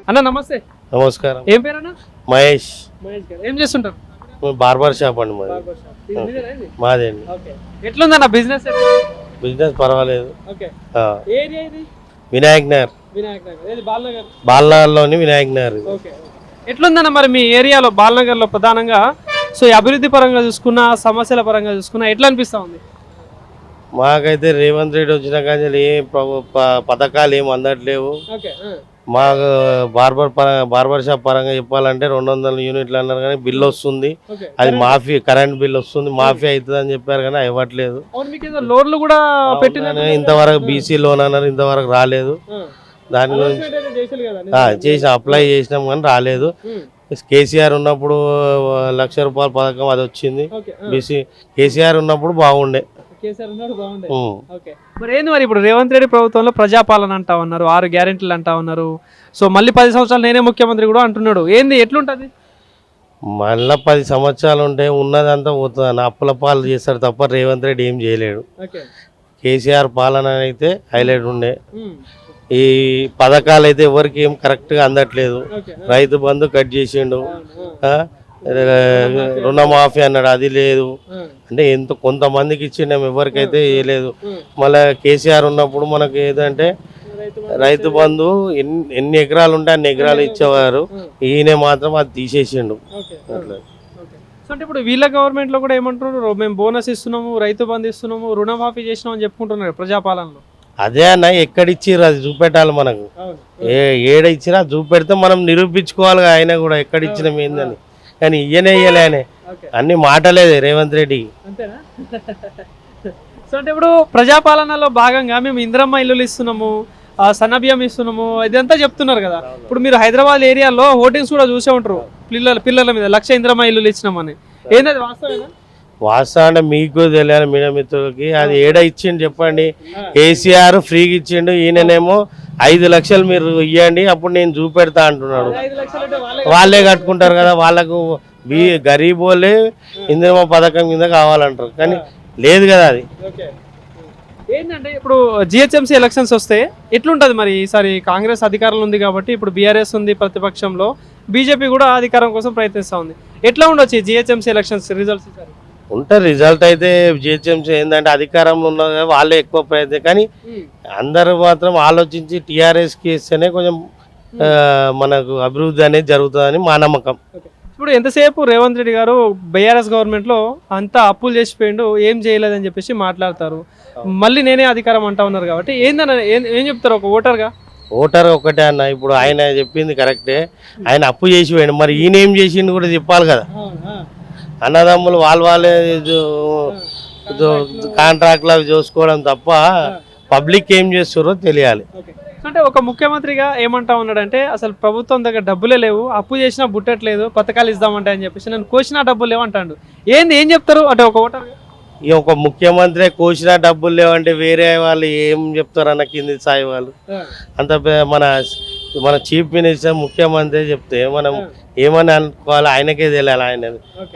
అన్న నమస్తే. నమస్కారం. ఏం పేరన్నా? మహేష్. మహేష్ గారు ఏం చేస్తుంటారు? బార్బర్ షాప్ అండి మాది. మాదే అండి. ఎట్లుందన్న బిజినెస్? బిజినెస్ పర్వాలేదు. ఏరియా ఇది? వినాయక్ నగర్. వినాయక్ నగర్. ఏది బాలనగర్? బాలనగర్లోని వినాయక్ నగర్. ఎట్లుందన్న మరి మీ ఏరియాలో బాలనగర్ లో ప్రధానంగా సో అభివృద్ధి పరంగా చూసుకున్నా సమస్యల పరంగా చూసుకున్నా ఎట్లా అనిపిస్తా ఉంది? మాకైతే రేవంత్ రెడ్డి వచ్చిన కానీ ఏం పథకాలు ఏం అందట్లేవు. మాకు బార్బర్ షాప్ పరంగా చెప్పాలంటే 200 యూనిట్లు అన్నారు కానీ బిల్ వస్తుంది, అది మాఫీ, కరెంట్ బిల్ వస్తుంది, మాఫీ అవుతుంది అని చెప్పారు కానీ ఇవ్వట్లేదు. లోన్లు కూడా ఇంతవరకు బీసీ లోన్ అన్నారు, ఇంతవరకు రాలేదు. దాని గురించి చేసి అప్లై చేసినాం కానీ రాలేదు. కేసీఆర్ ఉన్నప్పుడు ₹1,00,000 పథకం అది వచ్చింది. బీసీ కేసీఆర్ ఉన్నప్పుడు బాగుండే. మరి ఏంది మరి ఇప్పుడు రేవంత్ రెడ్డి ప్రభుత్వంలో ప్రజాపాలన అంటా ఉన్నారు, 6 గ్యారెంటీలు అంటా ఉన్నారు. సో మళ్ళీ 10 సంవత్సరాలు నేనే ముఖ్యమంత్రి కూడా అంటున్నాడు. ఏంది ఎట్లుంటది? మళ్ళా 10 సంవత్సరాలు ఉంటే ఉన్నదంతా పోతుంది. అప్పుల పాలు చేస్తాడు తప్ప రేవంత్ రెడ్డి ఏం చేయలేడు. కేసీఆర్ పాలన అయితే హైలైట్ ఉండే. ఈ పథకాలు అయితే ఎవరికి ఏం కరెక్ట్గా అందట్లేదు. రైతు బంధు కట్ చేసిండు, రుణమాఫీ అన్నాడు, అది లేదు. అంటే కొంతమందికి ఇచ్చిండే, ఎవరికైతే వేయలేదు. మళ్ళీ కేసీఆర్ ఉన్నప్పుడు మనకు ఏదంటే రైతు బంధు ఎన్ని ఎకరాలు ఉంటే అన్ని ఎకరాలు ఇచ్చేవారు. ఈయన మాత్రం అది తీసేసిండు. అంటే ఇప్పుడు వీళ్ళ గవర్నమెంట్ లో కూడా ఏమంటున్నారు, మేము బోనస్ ఇస్తున్నాము, రైతు బంధు ఇస్తున్నాము, రుణమాఫీ చేసినాం అని చెప్పుకుంటున్నారు ప్రజాపాలనలో. అదే అన్న, ఎక్కడిచ్చిర్రు అది చూపెట్టాలి మనకు. ఏడ ఇచ్చినా చూపెడితే మనం నిరూపించుకోవాలి ఆయన కూడా ఎక్కడిచ్చినాం ఏందని. కానీ ఇయ్యలే ఆయన, అన్ని మాటలేదే రేవంత్ రెడ్డి. సో అంటే ఇప్పుడు ప్రజాపాలనలో భాగంగా మేము ఇందిరమ్మ ఇల్లులు ఇస్తున్నాము, సన్నబియ్యం ఇస్తున్నాము, ఇదంతా చెప్తున్నారు కదా. ఇప్పుడు మీరు హైదరాబాద్ ఏరియాలో హోర్డింగ్స్ కూడా చూసే ఉంటారు పిల్లల మీద, 1,00,000 ఇందిరమ్మ ఇల్లులు ఇచ్చినామని. ఏంటది వాస్తవేనా? వాస్తవం అంటే మీకు తెలియాలి మీడియా మిత్రులకి. అది ఏడ ఇచ్చిండు చెప్పండి. కేసీఆర్ ఫ్రీగా ఇచ్చిండు, ఈయననేమో 5 లక్షలు మీరు ఇవ్వండి అప్పుడు నేను చూపెడతా అంటున్నాడు. వాళ్ళే కట్టుకుంటారు కదా, వాళ్ళకు గరీబ్ వాళ్ళే ఇందిరమ్మ పథకం కింద కావాలంటారు, కానీ లేదు కదా అది. ఏంటంటే ఇప్పుడు జిహెచ్ఎంసీ ఎలక్షన్స్ వస్తే ఎట్లుంటది మరి? ఈసారి కాంగ్రెస్ అధికారంలో ఉంది కాబట్టి ఇప్పుడు బీఆర్ఎస్ ఉంది ప్రతిపక్షంలో, బీజేపీ కూడా అధికారం కోసం ప్రయత్నిస్తూ ఉంది. ఎట్లా ఉండొచ్చు జిహెచ్ఎంసీ ఎలక్షన్స్ రిజల్ట్స్? ఉంటుంది రిజల్ట్ అయితే. జిహెచ్ఎంసీ ఏంటంటే అధికారంలో ఉన్న వాళ్ళే ఎక్కువ ప్రయత్నం, కానీ అందరూ మాత్రం ఆలోచించి టీఆర్ఎస్కి ఇస్తేనే కొంచెం మనకు అభివృద్ధి అనేది జరుగుతుందని మా నమ్మకం. ఇప్పుడు ఎంతసేపు రేవంత్ రెడ్డి గారు బీఆర్ఎస్ గవర్నమెంట్ లో అంతా అప్పులు చేసిపోయిండు, ఏం చేయలేదని చెప్పేసి మాట్లాడతారు. మళ్ళీ నేనే అధికారం అంటా ఉన్నారు కాబట్టి ఏం చెప్తారు ఒక ఓటర్గా? ఓటర్ ఒకటే అన్న, ఇప్పుడు ఆయన చెప్పింది కరెక్టే. ఆయన అప్పు చేసి పోయిండు, మరి ఈయన ఏం చేసిండు కూడా చెప్పాలి కదా. అన్నదమ్ములు వాళ్ళే కాంట్రాక్ట్లు అవి చూసుకోవడం తప్ప పబ్లిక్ ఏం చేస్తారో తెలియాలి. అంటే ఒక ముఖ్యమంత్రిగా ఏమంటా ఉన్నాడంటే, అసలు ప్రభుత్వం దగ్గర డబ్బులే లేవు, అప్పు చేసినా బుట్టట్లేదు, పథకాలు ఇద్దామంటే అని చెప్పేసి నన్ను కోసినా డబ్బులు లేవు అంటాడు. ఏం చెప్తారు అంటే ఒక ఓటర్? ఈ ఒక ముఖ్యమంత్రి కోసినా డబ్బులు లేవంటే వేరే వాళ్ళు ఏం చెప్తారు అన్న, కింది స్థాయి వాళ్ళు. అంత మన చీఫ్ మినిస్టర్ ముఖ్యమంత్రి చెప్తే మనం ఏమని అనుకోవాలి, ఆయనకే తెలియాలి.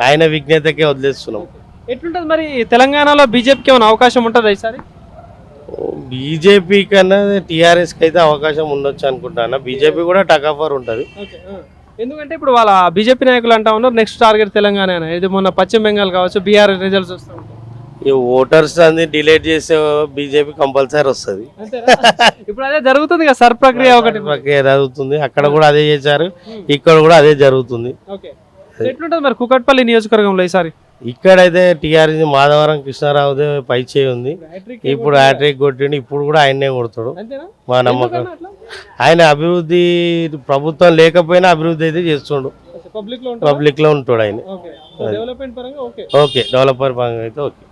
ఆయన విజ్ఞతకే వదిలేస్తున్నాం. ఎట్లుంటది మరి తెలంగాణలో బీజేపీకి ఏమైనా అవకాశం ఉంటుంది ఈసారి? బీజేపీ కన్నా టీఆర్ఎస్కి అయితే అవకాశం ఉండొచ్చు అనుకుంటాను. బీజేపీ కూడా టకాఫర్ ఉంటుంది. ఎందుకంటే ఇప్పుడు వాళ్ళ బీజేపీ నాయకులు అంటా ఉన్నారు నెక్స్ట్ టార్గెట్ తెలంగాణ. ఇది మొన్న పశ్చిమ బెంగాల్ కావచ్చు, బీహార్ రిజల్ట్స్ వస్తూ ఉంటాయి. ఈ ఓటర్స్ అన్ని డిలేట్ చేసే బీజేపీ కంపల్సరీ వస్తుంది. ఇప్పుడు అదే జరుగుతుంది కదా, సర్ ప్రక్రియ ఒకటి జరుగుతుంది. అక్కడ కూడా అదే చేశారు, ఇక్కడ కూడా అదే జరుగుతుంది. ఎట్లుంటది మరి కుకట్పల్లి నియోజకవర్గంలో ఈసారి? ఇక్కడైతే టీఆర్ఎస్ మాధవరం కృష్ణారావుదే పై చేయి ఉంది. ఇప్పుడు హ్యాట్రిక్ కొట్టిండు, ఇప్పుడు కూడా ఆయన్నే కొడతాడు మా నమ్మకం. ఆయన అభివృద్ధి, ప్రభుత్వం లేకపోయినా అభివృద్ధి అయితే చేస్తుండు, పబ్లిక్ లో ఉంటాడు ఆయన. ఓకే, డెవలపర్ పరంగా అయితే ఓకే.